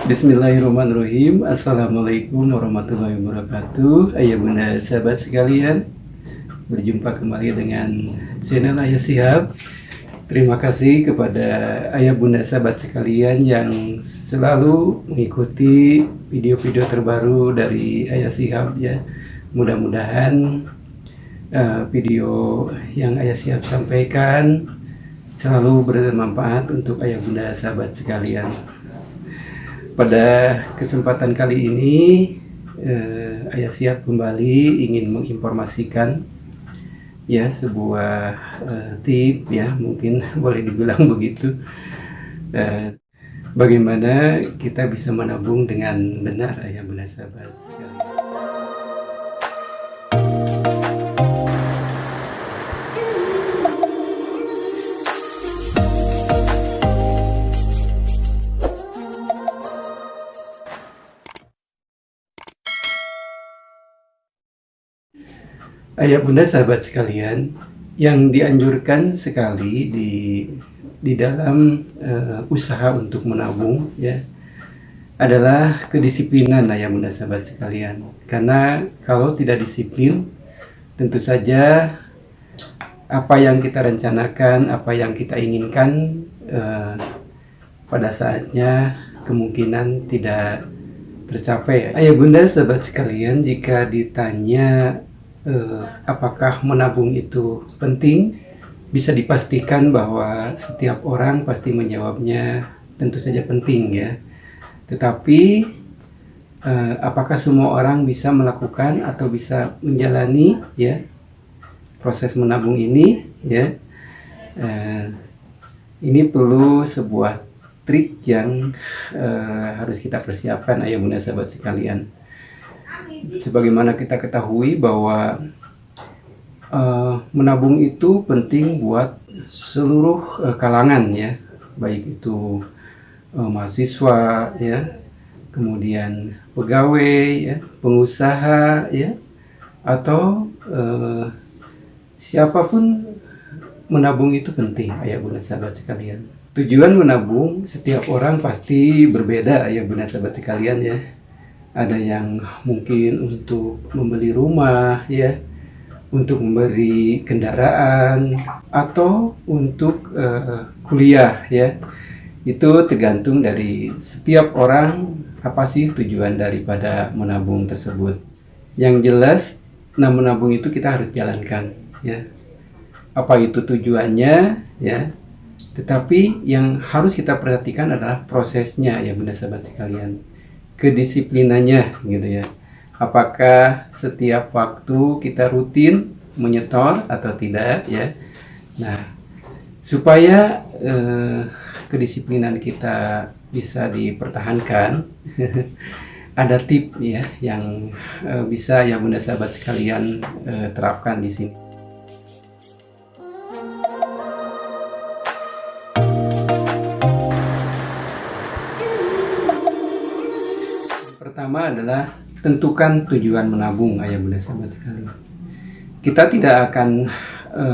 Bismillahirrahmanirrahim. Assalamualaikum warahmatullahi wabarakatuh. Ayah bunda sahabat sekalian, berjumpa kembali dengan channel Ayah Shihab. Terima kasih kepada ayah bunda sahabat sekalian yang selalu mengikuti video-video terbaru dari Ayah Shihab ya. Mudah-mudahan video yang Ayah Shihab sampaikan selalu bermanfaat untuk ayah bunda sahabat sekalian. Pada kesempatan kali ini Ayah Shihab kembali ingin menginformasikan ya sebuah tip ya, mungkin boleh dibilang begitu, bagaimana kita bisa menabung dengan benar ayah bunda sahabat sekalian. Ayah bunda sahabat sekalian, yang dianjurkan sekali di dalam usaha untuk menabung ya adalah kedisiplinan ayah bunda sahabat sekalian. Karena kalau tidak disiplin, tentu saja apa yang kita rencanakan, apa yang kita inginkan pada saatnya kemungkinan tidak tercapai. Ayah bunda sahabat sekalian, jika ditanya apakah menabung itu penting, bisa dipastikan bahwa setiap orang pasti menjawabnya tentu saja penting ya. Tetapi apakah semua orang bisa melakukan atau bisa menjalani ya proses menabung ini ya? Ini perlu sebuah trik yang harus kita persiapkan ayah bunda sahabat sekalian. Sebagaimana kita ketahui bahwa menabung itu penting buat seluruh kalangan ya, baik itu mahasiswa ya, kemudian pegawai ya, pengusaha ya, atau siapapun, menabung itu penting ayah bunda sahabat sekalian. Tujuan menabung setiap orang pasti berbeda ayah bunda sahabat sekalian ya. Ada yang mungkin untuk membeli rumah ya, untuk membeli kendaraan, atau untuk kuliah ya. Itu tergantung dari setiap orang apa sih tujuan daripada menabung tersebut. Yang jelas, menabung itu kita harus jalankan ya. Apa itu tujuannya ya. Tetapi yang harus kita perhatikan adalah prosesnya ya bunda sahabat sekalian. Kedisiplinannya gitu ya. Apakah setiap waktu kita rutin menyetor atau tidak ya. Nah, supaya kedisiplinan kita bisa dipertahankan ada tip ya yang bisa ya bunda sahabat sekalian terapkan di sini. Pertama adalah tentukan tujuan menabung ayah bunda sahabat sekalian. Kita tidak akan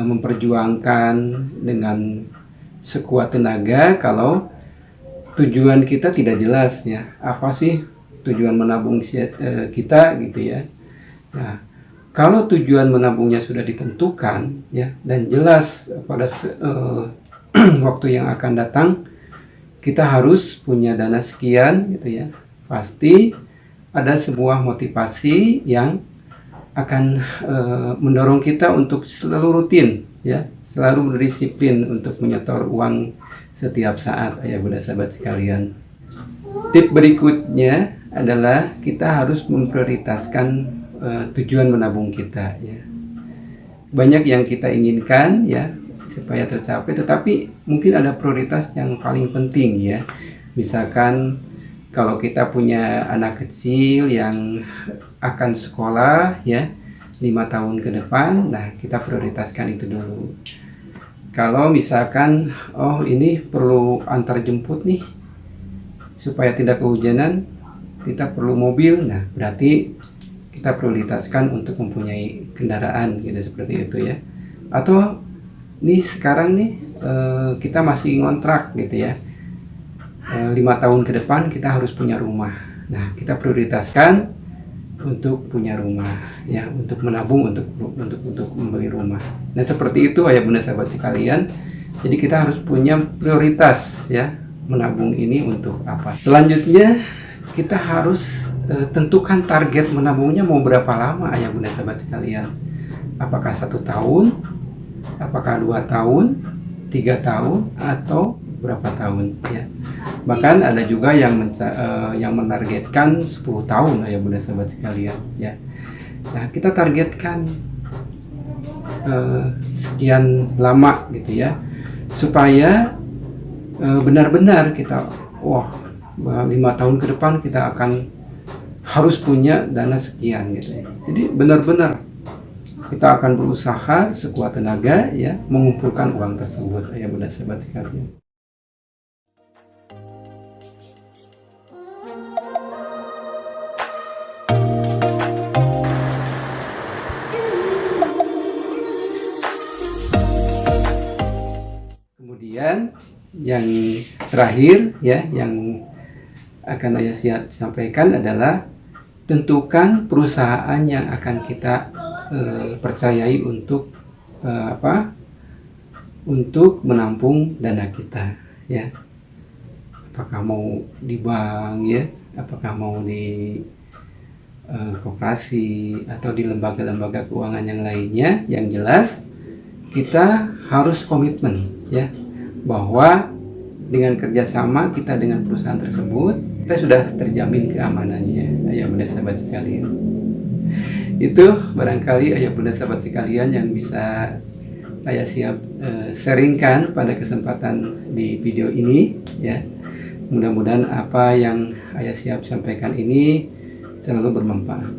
memperjuangkan dengan sekuat tenaga kalau tujuan kita tidak jelas ya. Apa sih tujuan menabung kita gitu ya. Nah, kalau tujuan menabungnya sudah ditentukan ya dan jelas pada waktu yang akan datang, kita harus punya dana sekian gitu ya. Pasti ada sebuah motivasi yang akan mendorong kita untuk selalu rutin ya, selalu berdisiplin untuk menyetor uang setiap saat ayah bunda sahabat sekalian. Tip berikutnya adalah kita harus memprioritaskan tujuan menabung kita ya. Banyak yang kita inginkan ya supaya tercapai, tetapi mungkin ada prioritas yang paling penting ya. Misalkan kalau kita punya anak kecil yang akan sekolah ya 5 tahun ke depan, nah kita prioritaskan itu dulu. Kalau misalkan ini perlu antar jemput nih supaya tidak kehujanan, kita perlu mobil, nah berarti kita prioritaskan untuk mempunyai kendaraan gitu, seperti itu ya. Atau nih sekarang nih kita masih ngontrak gitu ya, 5 tahun ke depan kita harus punya rumah. Nah, kita prioritaskan untuk punya rumah, ya, untuk menabung untuk membeli rumah. Nah, seperti itu ayah bunda sahabat sekalian. Jadi kita harus punya prioritas, ya, menabung ini untuk apa. Selanjutnya kita harus tentukan target menabungnya mau berapa lama ayah bunda sahabat sekalian. Apakah 1 tahun, apakah 2 tahun, 3 tahun, atau berapa tahun, ya. Bahkan ada juga yang menargetkan 10 tahun ayah bunda sahabat sekalian, ya. Nah, kita targetkan sekian lama gitu, ya, supaya benar-benar kita 5 tahun ke depan kita akan harus punya dana sekian gitu, ya. Jadi benar-benar kita akan berusaha sekuat tenaga, ya, mengumpulkan uang tersebut ayah bunda sahabat sekalian. Kemudian yang terakhir, ya, yang akan ayah sampaikan adalah tentukan perusahaan yang akan kita percayai untuk untuk menampung dana kita, ya. Apakah mau di bank, ya, apakah mau di koperasi atau di lembaga-lembaga keuangan yang lainnya. Yang jelas kita harus komitmen, ya, bahwa dengan kerjasama kita dengan perusahaan tersebut kita sudah terjamin keamanannya ayah bunda sahabat sekalian. Itu barangkali ayah bunda sahabat sekalian yang bisa ayah sharingkan pada kesempatan di video ini, ya. Mudah-mudahan apa yang ayah sampaikan ini selalu bermanfaat.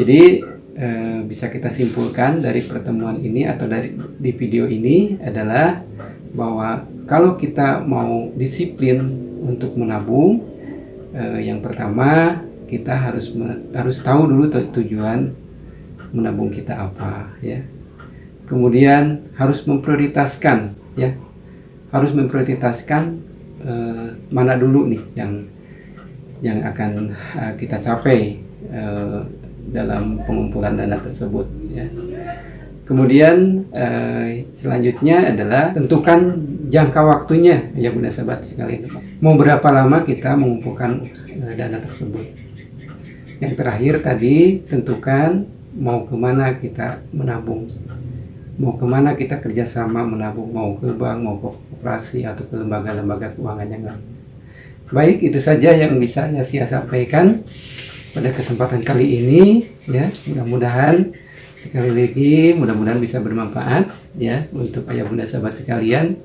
Jadi bisa kita simpulkan dari pertemuan ini atau di video ini adalah bahwa kalau kita mau disiplin untuk menabung, yang pertama kita harus tahu dulu tujuan menabung kita apa, ya. Kemudian harus memprioritaskan, ya, mana dulu nih yang akan kita capai dalam pengumpulan dana tersebut, ya. Kemudian selanjutnya adalah tentukan jangka waktunya ya bunda sahabat sekalian. Mau berapa lama kita mengumpulkan dana tersebut. Yang terakhir tadi tentukan mau kemana kita menabung, mau kemana kita kerjasama menabung, mau ke bank, mau ke koperasi atau ke lembaga-lembaga keuangan yang lain. Baik, itu saja yang bisa saya sampaikan pada kesempatan kali ini, ya. Mudah-mudahan sekali lagi mudah-mudahan bisa bermanfaat, ya, untuk ayah bunda sahabat sekalian.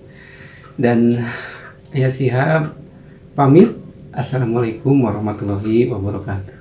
Dan ayah pamit. Assalamualaikum warahmatullahi wabarakatuh.